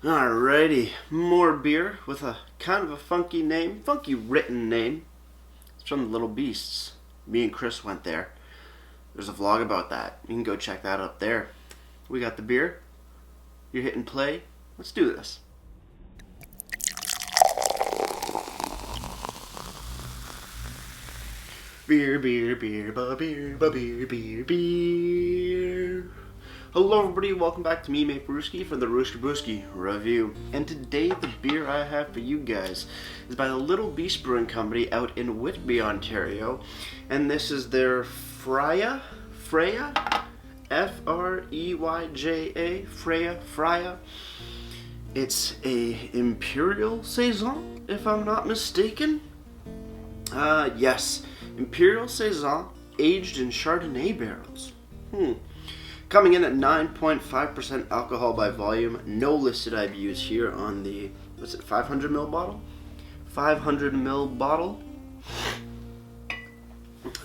Alrighty, more beer with a kind of a funky written name. It's from the Little Beasts. Me and Chris went there. There's a vlog about that. You can go check that up there. We got the beer. You're hitting play. Let's do this. Beer, beer, beer, beer. Hello everybody, welcome back to me, Mate Brewski, for the Brewski review. And today the beer I have for you guys is by the Little Beast Brewing Company out in Whitby, Ontario. And this is their Freyja, F-R-E-Y-J-A, Freyja. It's a Imperial Saison, if I'm not mistaken. Yes, Imperial Saison, aged in Chardonnay barrels. Coming in at 9.5% alcohol by volume. No listed IBUs here on the, 500ml bottle? 500ml bottle.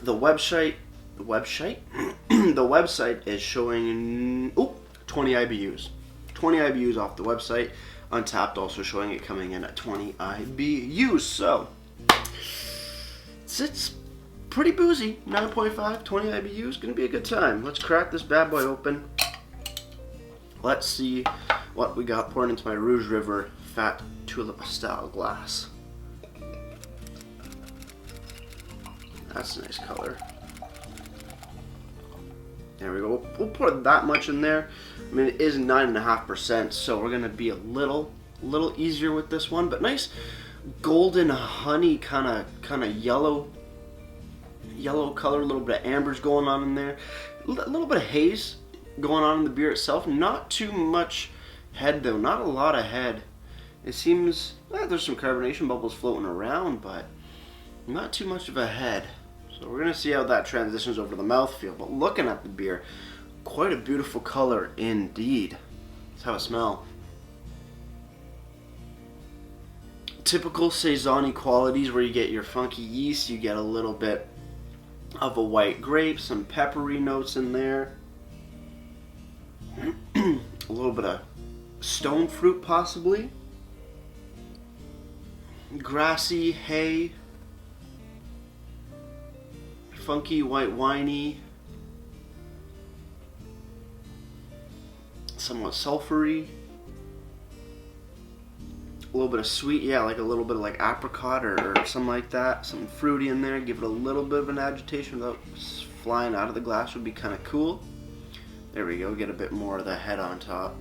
The website the website is showing 20 IBUs. 20 IBUs off the website. Untapped also showing it coming in at 20 IBUs. So it's pretty boozy. 9.5, 20 IBUs, gonna be a good time. Let's crack this bad boy open. Let's see what we got pouring into my Rouge River Fat Tulip style glass. That's a nice color. There we go. We'll pour that much in there. I mean, it is 9.5%, so we're gonna be a little easier with this one. But nice golden honey, kind of yellow color, a little bit of amber's going on in there, a little bit of haze going on in the beer itself. Not too much head though, not a lot of head. It seems there's some carbonation bubbles floating around, but not too much of a head. So we're gonna see how that transitions over to the mouthfeel. But looking at the beer, quite a beautiful color indeed. Let's have a smell. Typical Saison-y qualities where you get your funky yeast, you get a little bit of a white grape, some peppery notes in there, a little bit of stone fruit possibly, grassy hay, funky white winey, somewhat sulfury, a little bit of sweet, like a little bit of like apricot or something like that, something fruity in there. Give it a little bit of an agitation without flying out of the glass would be kind of cool. There we go, get a bit more of the head on top.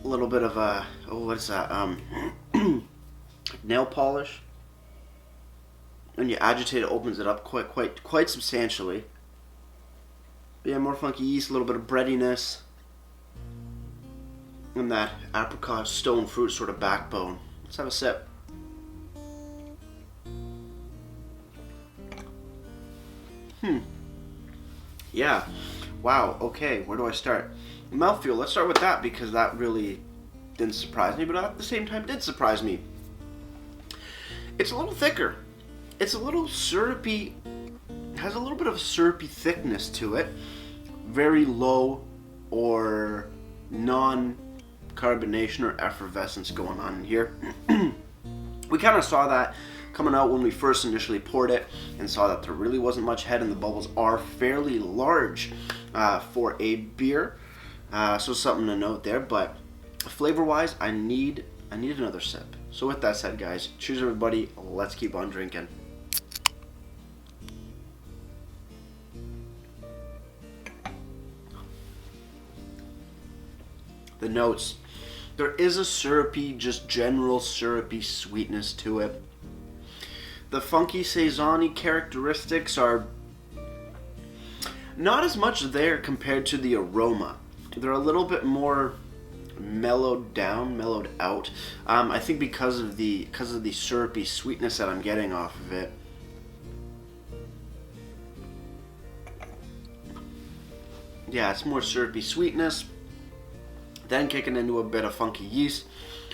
A little bit of a, what is that, nail polish. When you agitate it, opens it up quite substantially. But yeah, more funky yeast, a little bit of breadiness. And that apricot stone fruit sort of backbone. Let's have a sip. Yeah. Wow. Okay. Where do I start? Mouthfeel. Let's start with that because that really didn't surprise me, but at the same time did surprise me. It's a little thicker. It's a little syrupy. Has a little bit of syrupy thickness to it. Very low or non-carbonation or effervescence going on in here. We kind of saw that coming out when we first initially poured it and saw that there really wasn't much head and the bubbles are fairly large for a beer. So something to note there, but flavor-wise, I need another sip. So with that said, guys, cheers everybody. Let's keep on drinking. The notes. There is a syrupy, just general syrupy sweetness to it. The funky Saison-y characteristics are not as much there compared to the aroma. They're a little bit more mellowed out. I think because of the syrupy sweetness that I'm getting off of it. Yeah, it's more syrupy sweetness. Then kicking into a bit of funky yeast,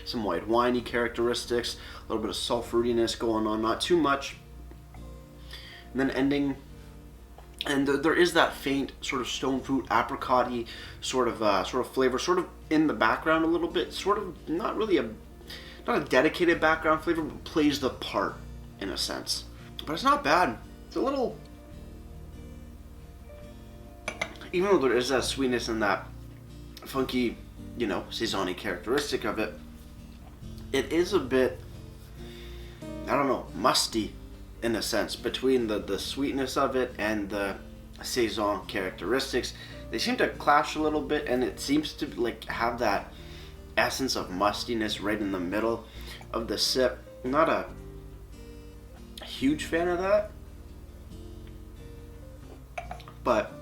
some white winey characteristics, a little bit of sulfuriness going on, not too much. And then ending And there is that faint sort of stone fruit apricot-y sort of flavor, sort of in the background a little bit. Sort of not really not a dedicated background flavor, but plays the part in a sense. But it's not bad. It's a little, even though there is that sweetness and that funky, saison-y characteristic of it, it is a bit, I don't know, musty in a sense, between the sweetness of it and the saison characteristics. They seem to clash a little bit, and it seems to like have that essence of mustiness right in the middle of the sip. Not a huge fan of that, but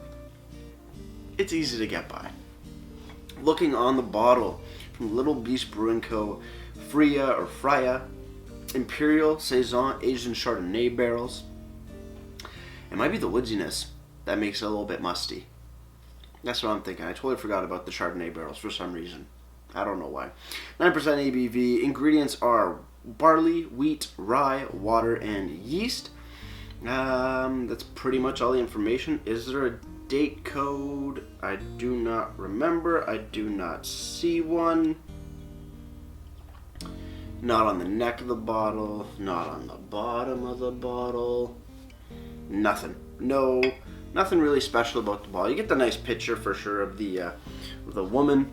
it's easy to get by. Looking on the bottle from Little Beast Brewing Co., Freyja, Imperial Saison aged in Chardonnay barrels. It might be the woodiness that makes it a little bit musty. That's what I'm thinking. I totally forgot about the Chardonnay barrels for some reason. I don't know why. 9% ABV. Ingredients are barley, wheat, rye, water, and yeast. That's pretty much all the information. Is there a date code? I do not remember. I do not see one. Not on the neck of the bottle, not on the bottom of the bottle. Nothing. No, nothing really special about the bottle. You get the nice picture for sure of the woman.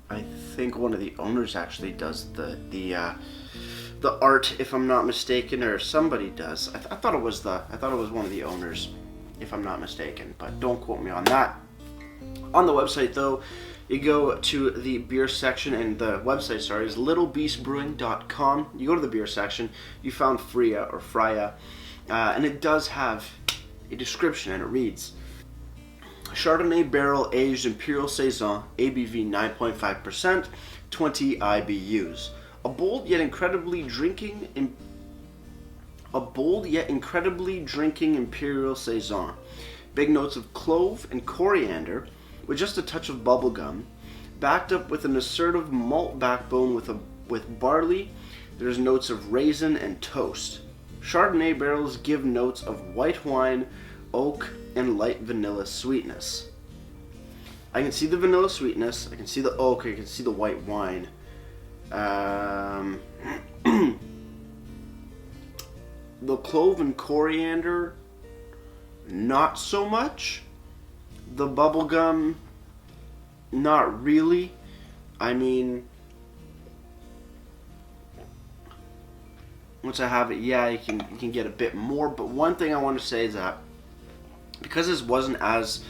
I think one of the owners actually does the art, if I'm not mistaken, or somebody does. I thought it was one of the owners, if I'm not mistaken, but don't quote me on that. On the website though, you go to the beer section, and the website, is littlebeastbrewing.com. You go to the beer section, you found Freyja, and it does have a description, and it reads, Chardonnay barrel aged Imperial Saison, ABV 9.5%, 20 IBUs. A bold yet incredibly drinking Imperial Saison. Big notes of clove and coriander, with just a touch of bubblegum, backed up with an assertive malt backbone with barley. There's notes of raisin and toast. Chardonnay barrels give notes of white wine, oak, and light vanilla sweetness. I can see the vanilla sweetness, I can see the oak, I can see the white wine. The clove and coriander, not so much. The bubblegum, not really. I mean, once I have it, yeah, you can get a bit more. But one thing I want to say is that because this wasn't as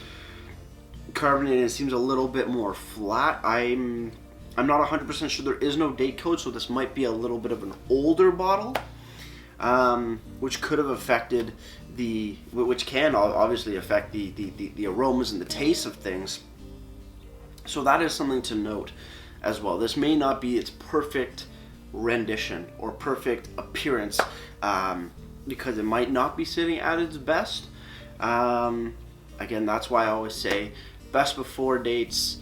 carbonated, it seems a little bit more flat. I'm not 100% sure. There is no date code, so this might be a little bit of an older bottle, which could have affected which can obviously affect the aromas and the taste of things. So that is something to note as well. This may not be its perfect rendition or perfect appearance, because it might not be sitting at its best. Again, that's why I always say best before dates,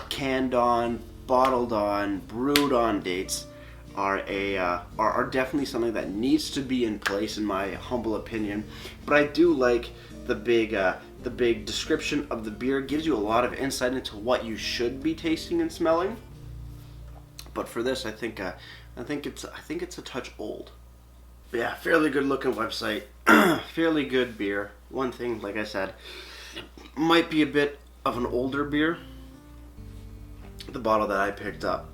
canned on, bottled on, brewed on dates are definitely something that needs to be in place, in my humble opinion. But I do like the big description of the beer. It gives you a lot of insight into what you should be tasting and smelling. But for this, I think it's a touch old. But yeah, fairly good looking website, fairly good beer. One thing, like I said, might be a bit of an older beer, the bottle that I picked up.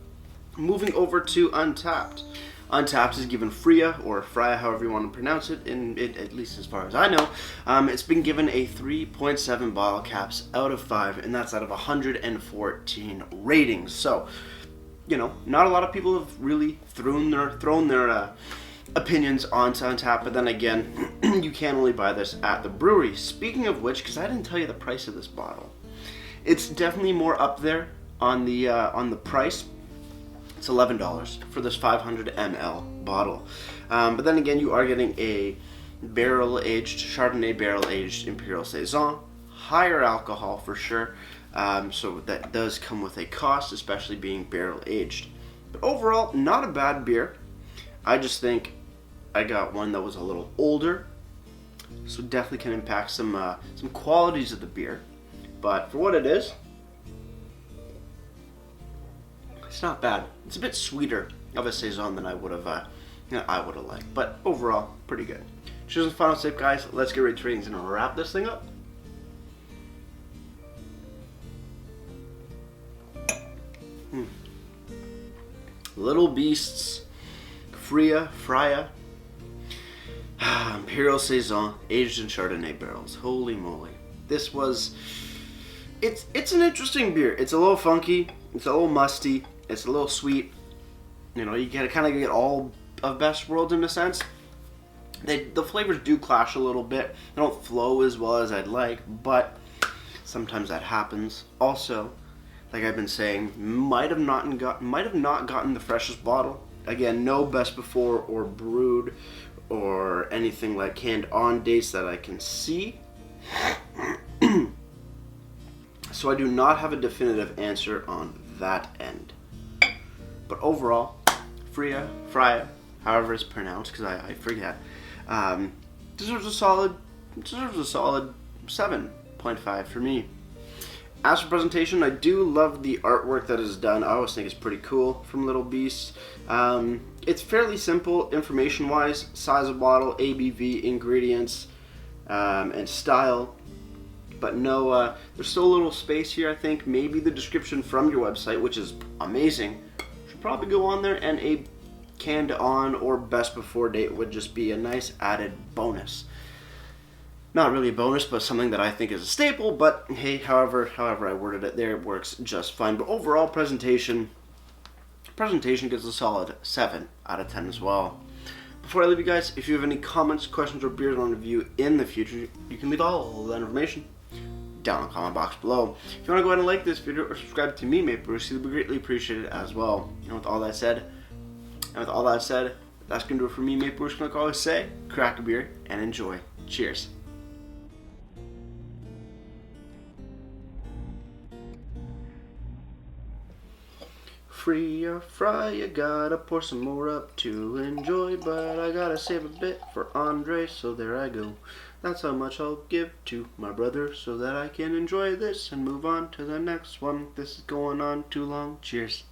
Moving over to Untapped. Untapped is given Freyja, or Freyja, however you want to pronounce it, at least as far as I know. It's been given a 3.7 bottle caps out of 5, and that's out of 114 ratings. So, not a lot of people have really thrown their opinions onto Untapped, but then again, you can only buy this at the brewery. Speaking of which, because I didn't tell you the price of this bottle, it's definitely more up there on the price. It's $11 for this 500 ml bottle. But then again, you are getting a Chardonnay barrel-aged Imperial Saison. Higher alcohol for sure. So that does come with a cost, especially being barrel-aged. But overall, not a bad beer. I just think I got one that was a little older, so definitely can impact some qualities of the beer. But for what it is, it's not bad. It's a bit sweeter of a saison than I would have liked, but overall, pretty good. Cheers and final sip, guys. Let's get ready to ratings and wrap this thing up. Little Beasts, Freyja, Imperial Saison, aged in Chardonnay barrels. Holy moly. This was, it's an interesting beer. It's a little funky, it's a little musty, it's a little sweet. You know, you kind of get all of best worlds in a sense. The flavors do clash a little bit. They don't flow as well as I'd like, but sometimes that happens. Also, like I've been saying, might have not gotten the freshest bottle. Again, no best before or brewed or anything like canned on dates that I can see. So I do not have a definitive answer on that end. But overall, Freyja, however it's pronounced, because I forget, deserves a solid 7.5 for me. As for presentation, I do love the artwork that is done. I always think it's pretty cool from Little Beasts. It's fairly simple information-wise: size of bottle, ABV, ingredients, and style. But no, there's still a little space here. I think maybe the description from your website, which is amazing, should probably go on there, and a canned on or best before date would just be a nice added bonus. Not really a bonus, but something that I think is a staple. But hey, however I worded it there, it works just fine. But overall presentation gets a solid 7 out of 10 as well. Before I leave you guys, if you have any comments, questions, or beers I want to review in the future, you can leave all that information down in the comment box below. If you want to go ahead and like this video or subscribe to me, Maple Brew, it would be greatly appreciated as well. And with all that said, that's going to do it for me, Maple Brew. Like I always say, crack a beer and enjoy. Cheers. Freyja, gotta pour some more up to enjoy, but I gotta save a bit for Andre, so there I go. That's how much I'll give to my brother so that I can enjoy this and move on to the next one. This is going on too long. Cheers.